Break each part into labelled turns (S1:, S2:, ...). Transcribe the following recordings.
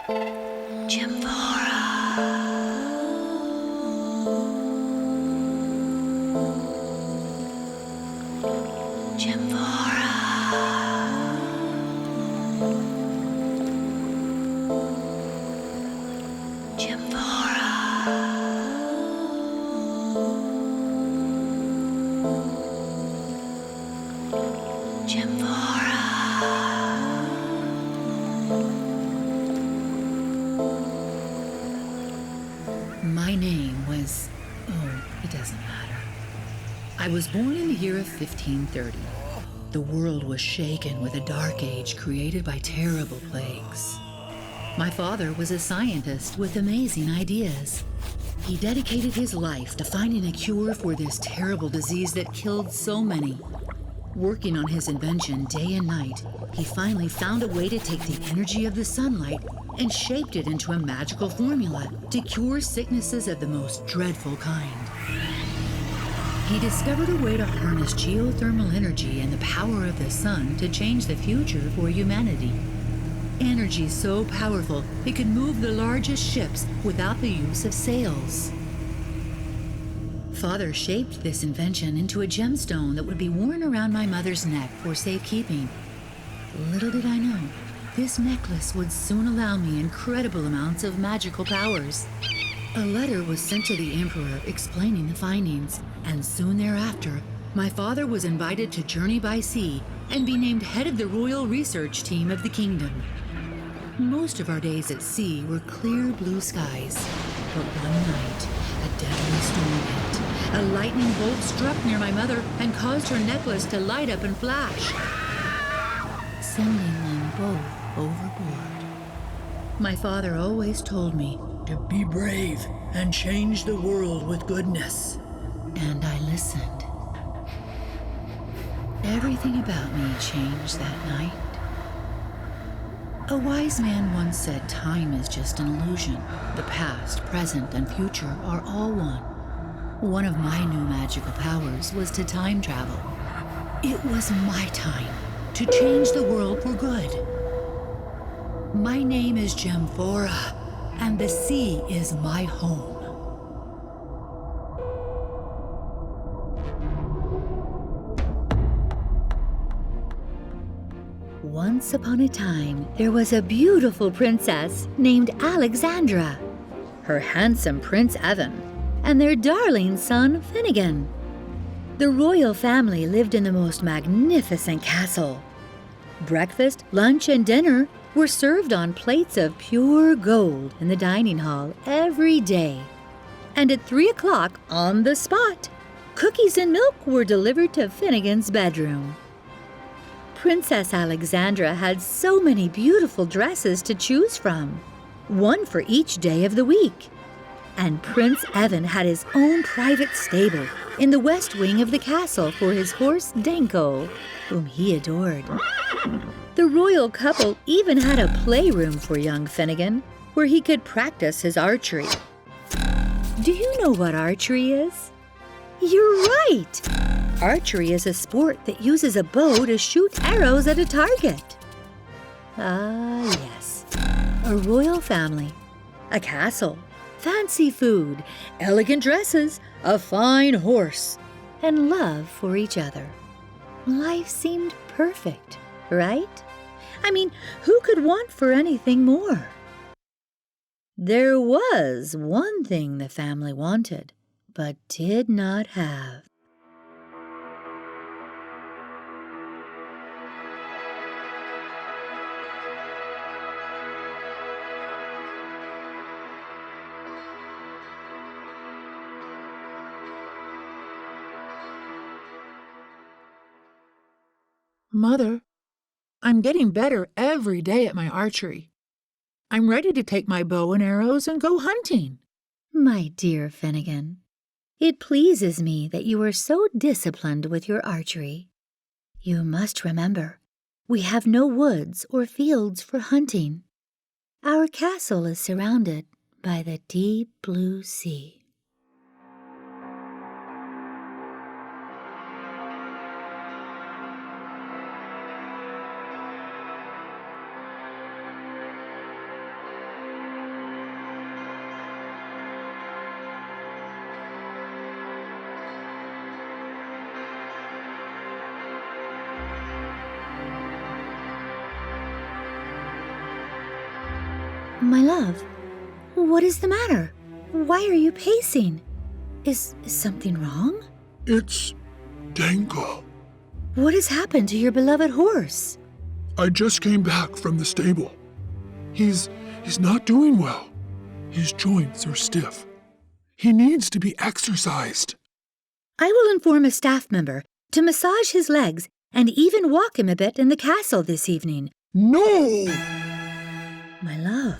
S1: Gemphora. Gemphora. Gemphora. Gemphora.
S2: My name was... oh, it doesn't matter. I was born in the year of 1530. The world was shaken with a dark age created by terrible plagues. My father was a scientist with amazing ideas. He dedicated his life to finding a cure for this terrible disease that killed so many. Working on his invention day and night, he finally found a way to take the energy of the sunlight and shaped it into a magical formula to cure sicknesses of the most dreadful kind. He discovered a way to harness geothermal energy and the power of the sun to change the future for humanity. Energy so powerful it could move the largest ships without the use of sails. Father shaped this invention into a gemstone that would be worn around my mother's neck for safekeeping. Little did I know, this necklace would soon allow me incredible amounts of magical powers. A letter was sent to the emperor explaining the findings, and soon thereafter, my father was invited to journey by sea and be named head of the royal research team of the kingdom. Most of our days at sea were clear blue skies, but one night, a deadly storm hit. A lightning bolt struck near my mother and caused her necklace to light up and flash, sending them both overboard. My father always told me to be brave and change the world with goodness. And I listened. Everything about me changed that night. A wise man once said time is just an illusion. The past, present, and future are all one. One of my new magical powers was to time travel. It was my time to change the world for good. My name is Gemphora, and the sea is my home. Once upon a time, there was a beautiful princess named Alexandra, her handsome Prince Evan, and their darling son Finnegan. The royal family lived in the most magnificent castle. Breakfast, lunch, and dinner were served on plates of pure gold in the dining hall every day. And at 3 o'clock, on the spot, cookies and milk were delivered to Finnegan's bedroom. Princess Alexandra had so many beautiful dresses to choose from, one for each day of the week. And Prince Evan had his own private stable in the west wing of the castle for his horse Danko, whom he adored. The royal couple even had a playroom for young Finnegan, where he could practice his archery. Do you know what archery is? You're right! Archery is a sport that uses a bow to shoot arrows at a target. Ah, yes. A royal family, a castle, fancy food, elegant dresses, a fine horse, and love for each other. Life seemed perfect, right? I mean, who could want for anything more? There was one thing the family wanted, but did not have.
S3: Mother, I'm getting better every day at my archery. I'm ready to take my bow and arrows and go hunting.
S2: My dear Finnegan, it pleases me that you are so disciplined with your archery. You must remember, we have no woods or fields for hunting. Our castle is surrounded by the deep blue sea. My love, what is the matter? Why are you pacing? Is something wrong?
S4: It's Danko.
S2: What has happened to your beloved horse?
S4: I just came back from the stable. He's not doing well. His joints are stiff. He needs to be exercised.
S2: I will inform a staff member to massage his legs and even walk him a bit in the castle this evening.
S4: No!
S2: My love,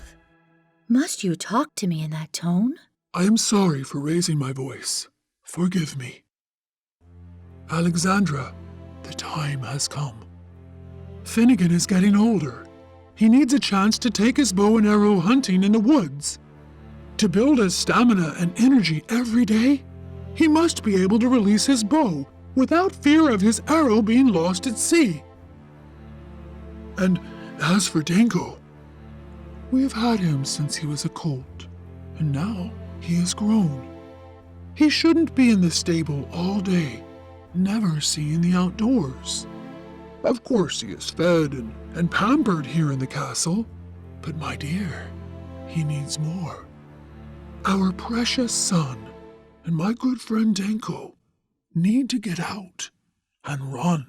S2: must you talk to me in that tone?
S4: I am sorry for raising my voice. Forgive me. Alexandra, the time has come. Finnegan is getting older. He needs a chance to take his bow and arrow hunting in the woods. To build his stamina and energy every day, he must be able to release his bow without fear of his arrow being lost at sea. And as for Danko, we have had him since he was a colt, and now he is grown. He shouldn't be in the stable all day, never seeing the outdoors. Of course he is fed and pampered here in the castle, but my dear, he needs more. Our precious son and my good friend Danko need to get out and run.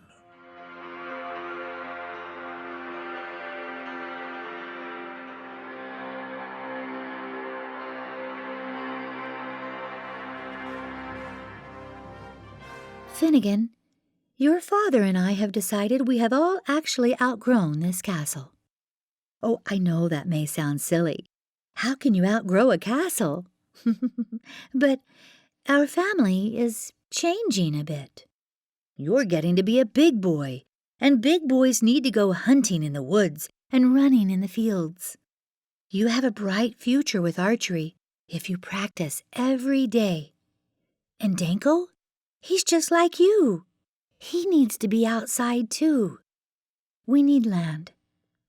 S2: Finnegan, your father and I have decided we have all actually outgrown this castle. Oh, I know that may sound silly. How can you outgrow a castle? But our family is changing a bit. You're getting to be a big boy, and big boys need to go hunting in the woods and running in the fields. You have a bright future with archery if you practice every day. And Danko? He's just like you. He needs to be outside too. We need land,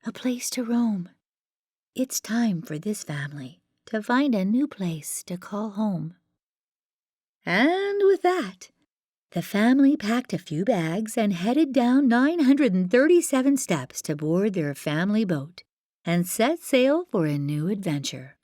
S2: a place to roam. It's time for this family to find a new place to call home. And with that, the family packed a few bags and headed down 937 steps to board their family boat and set sail for a new adventure.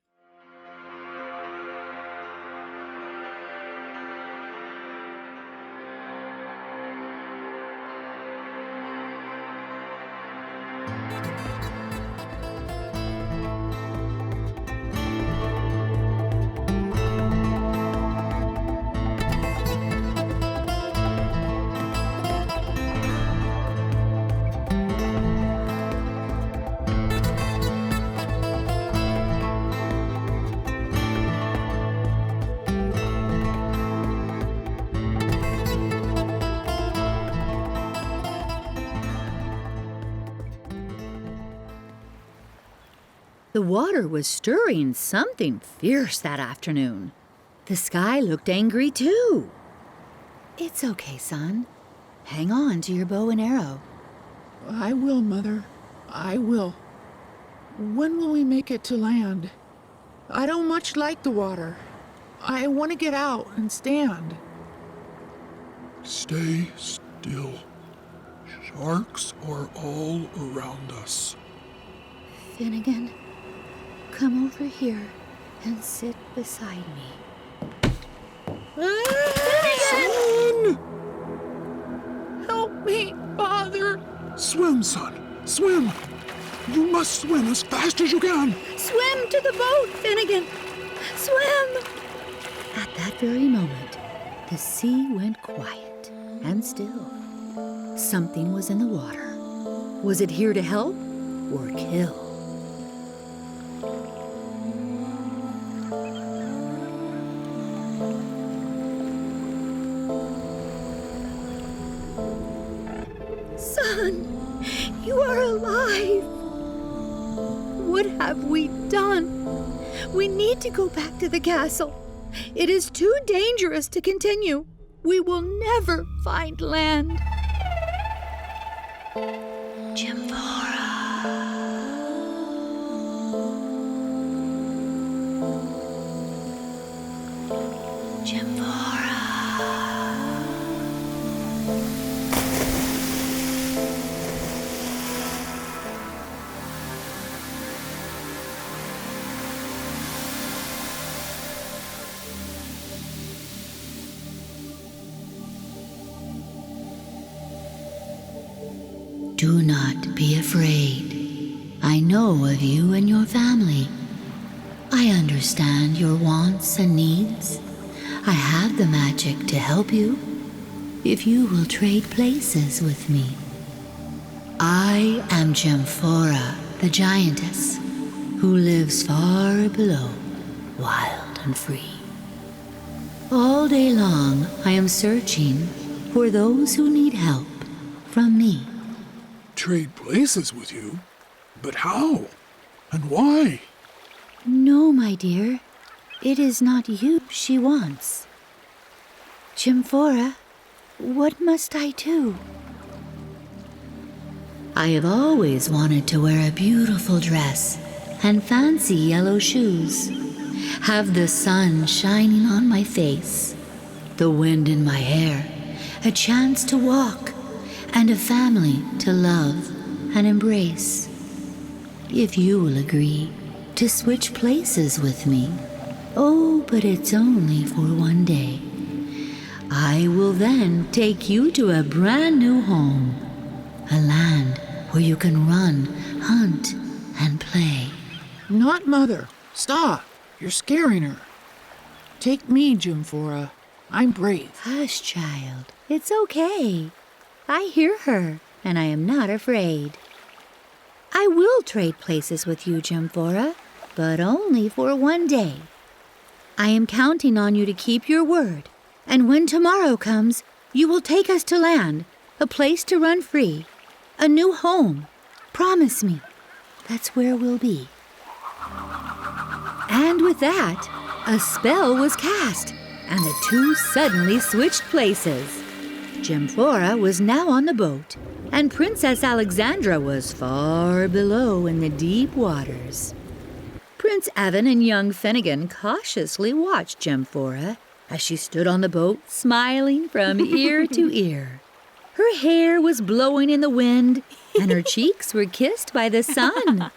S2: The water was stirring something fierce that afternoon. The sky looked angry too. It's okay, son. Hang on to your bow and arrow.
S3: I will, Mother. I will. When will we make it to land? I don't much like the water. I want to get out and stand.
S4: Stay still. Sharks are all around us.
S2: Finnegan, come over here and sit beside me.
S4: Son!
S3: Help me, Father.
S4: Swim, son. Swim. You must swim as fast as you can.
S2: Swim to the boat, Finnegan! Swim! At that very moment, the sea went quiet and still. Something was in the water. Was it here to help or kill? Son, you are alive! What have we done? We need to go back to the castle. It is too dangerous to continue. We will never find land.
S1: Gemphora. Gemphora.
S2: Do not be afraid. I know of you and your family. I understand your wants and needs. I have the magic to help you if you will trade places with me. I am Gemphora, the Giantess, who lives far below, wild and free. All day long, I am searching for those who need help from me.
S4: Trade places with you? But how? And why?
S2: No, my dear. It is not you she wants. Gemphora, what must I do? I have always wanted to wear a beautiful dress and fancy yellow shoes, have the sun shining on my face, the wind in my hair, a chance to walk, and a family to love and embrace. If you will agree to switch places with me, oh, but it's only for one day, I will then take you to a brand new home, a land where you can run, hunt, and play.
S3: Not Mother. Stop. You're scaring her. Take me, Gemphora. I'm brave.
S2: Hush, child. It's okay. I hear her, and I am not afraid. I will trade places with you, Gemphora, but only for one day. I am counting on you to keep your word, and when tomorrow comes, you will take us to land, a place to run free, a new home. Promise me. That's where we'll be. And with that, a spell was cast, and the two suddenly switched places. Gemphora was now on the boat, and Princess Alexandra was far below in the deep waters. Prince Evan and young Finnegan cautiously watched Gemphora as she stood on the boat, smiling from ear to ear. Her hair was blowing in the wind, and her cheeks were kissed by the sun.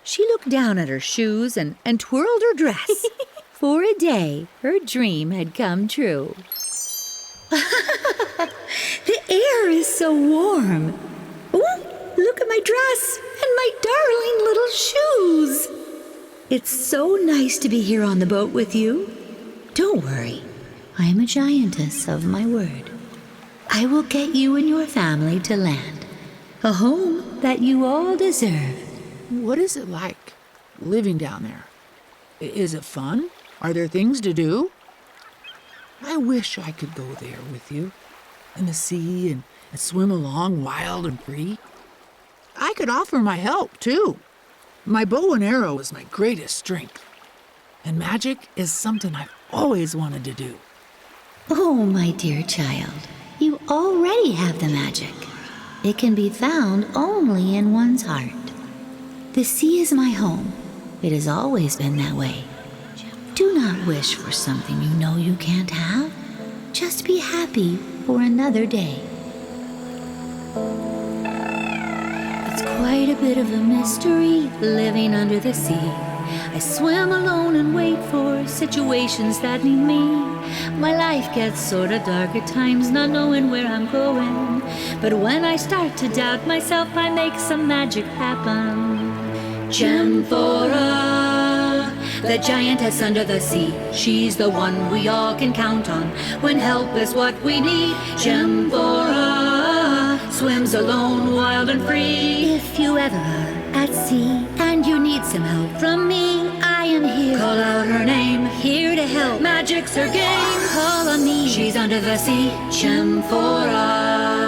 S2: She looked down at her shoes and twirled her dress. For a day, her dream had come true. The air is so warm. Oh, look at my dress and my darling little shoes. It's so nice to be here on the boat with you. Don't worry, I am a giantess of my word. I will get you and your family to land, a home that you all deserve.
S3: What is it like, living down there? Is it fun? Are there things to do? I wish I could go there with you, in the sea, and swim along wild and free. I could offer my help, too. My bow and arrow is my greatest strength, and magic is something I've always wanted to do.
S2: Oh, my dear child, you already have the magic. It can be found only in one's heart. The sea is my home. It has always been that way. Do not wish for something you know you can't have. Just be happy for another day. It's quite a bit of a mystery living under the sea. I swim alone and wait for situations that need me. My life gets sort of dark at times, not knowing where I'm going. But when I start to doubt myself, I make some magic happen. Gemphora, the giantess under the sea. She's the one we all can count on when help is what we need. Gemphora swims alone, wild and free. If you ever are at sea and you need some help from me, I am here. Call out her name, here to help. Magic's her game. Call on me. She's under the sea. Gemphora.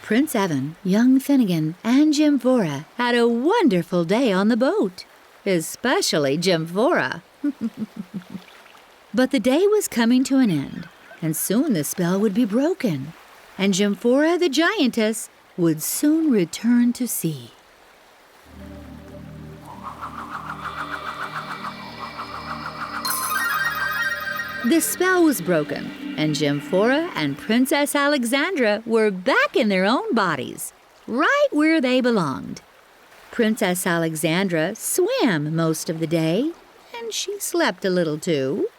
S2: Prince Evan, young Finnegan, and Gemphora had a wonderful day on the boat, especially Gemphora. But the day was coming to an end, and soon the spell would be broken, and Gemphora the giantess would soon return to sea. The spell was broken, and Gemphora and Princess Alexandra were back in their own bodies, right where they belonged. Princess Alexandra swam most of the day, and she slept a little too.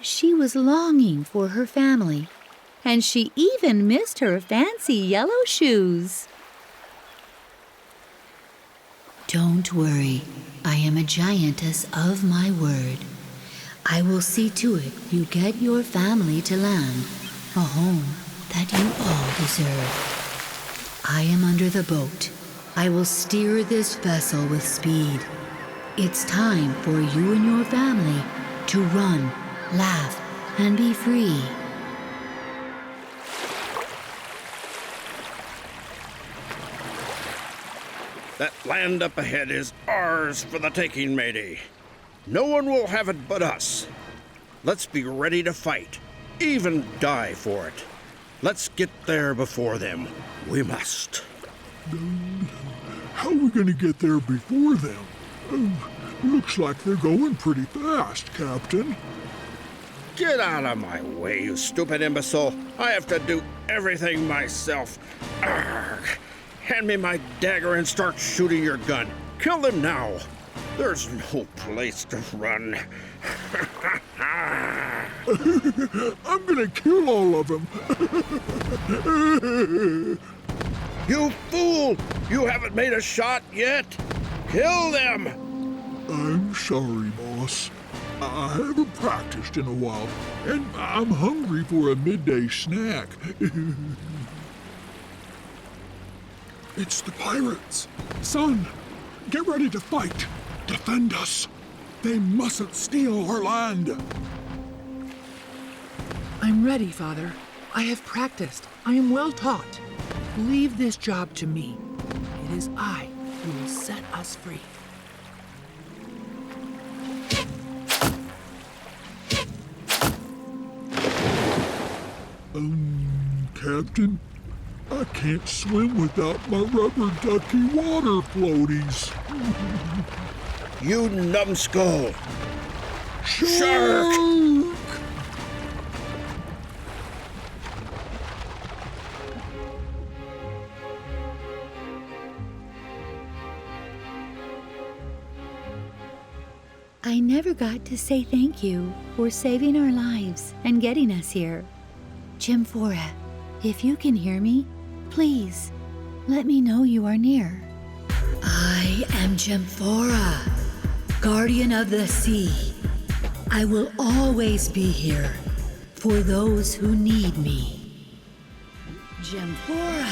S2: She was longing for her family, and she even missed her fancy yellow shoes. Don't worry, I am a giantess of my word. I will see to it you get your family to land, a home that you all deserve. I am under the boat. I will steer this vessel with speed. It's time for you and your family to run, laugh, and be free.
S5: That land up ahead is ours for the taking, matey. No one will have it but us. Let's be ready to fight, even die for it. Let's get there before them. We must.
S4: How are we going to get there before them? Looks like they're going pretty fast, Captain.
S5: Get out of my way, you stupid imbecile. I have to do everything myself. Arrgh. Hand me my dagger and start shooting your gun. Kill them now. There's no place to run.
S4: I'm gonna kill all of them.
S5: You fool! You haven't made a shot yet. Kill them!
S4: I'm sorry, boss. I haven't practiced in a while, and I'm hungry for a midday snack. It's the pirates. Son, get ready to fight. Defend us. They mustn't steal our land.
S3: I'm ready, Father. I have practiced. I am well taught. Leave this job to me. It is I who will set us free.
S4: Captain, I can't swim without my rubber ducky water floaties.
S5: You numbskull!
S4: Shark!
S2: I never got to say thank you for saving our lives and getting us here. Gemphora, if you can hear me, please let me know you are near. I am Gemphora, guardian of the sea. I will always be here for those who need me. Gemphora.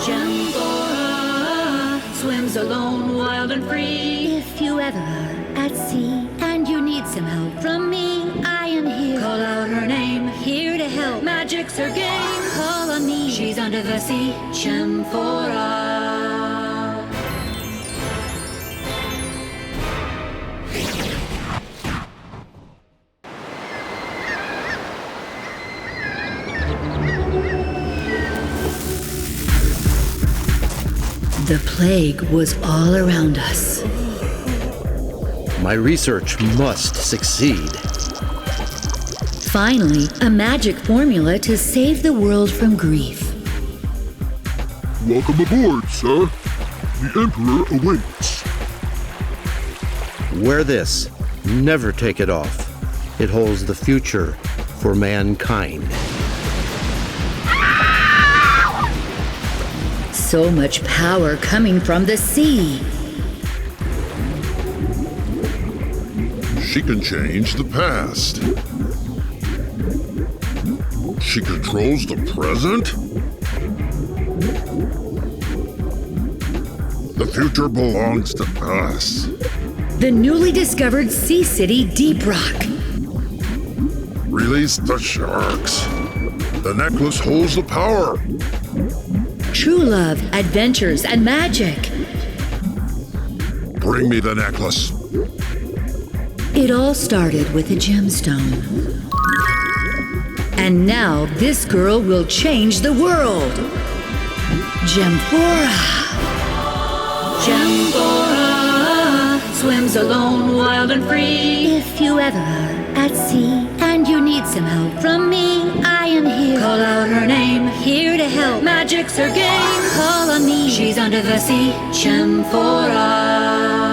S2: Gemphora swims alone, wild and free. If you ever are at sea and you need some help from me, I am here. Call out her name, here to help. Magic's her game. Call on me, she's under the sea. Gemphora. The plague was all around us.
S5: My research must succeed.
S2: Finally, a magic formula to save the world from grief.
S4: Welcome aboard, sir. The Emperor awaits.
S5: Wear this. Never take it off. It holds the future for mankind.
S2: So much power coming from the sea.
S6: She can change the past. She controls the present. The future belongs to us.
S2: The newly discovered sea city, Deep Rock.
S6: Release the sharks. The necklace holds the power.
S2: True love, adventures, and magic.
S6: Bring me the necklace.
S2: It all started with a gemstone. And now this girl will change the world. Gemphora. Gemphora swims alone, wild and free. If you ever are at sea and you need some help from me, I am here. Call out her name, here to help. Magic's her game. Call on me, she's under the sea. Gemphora.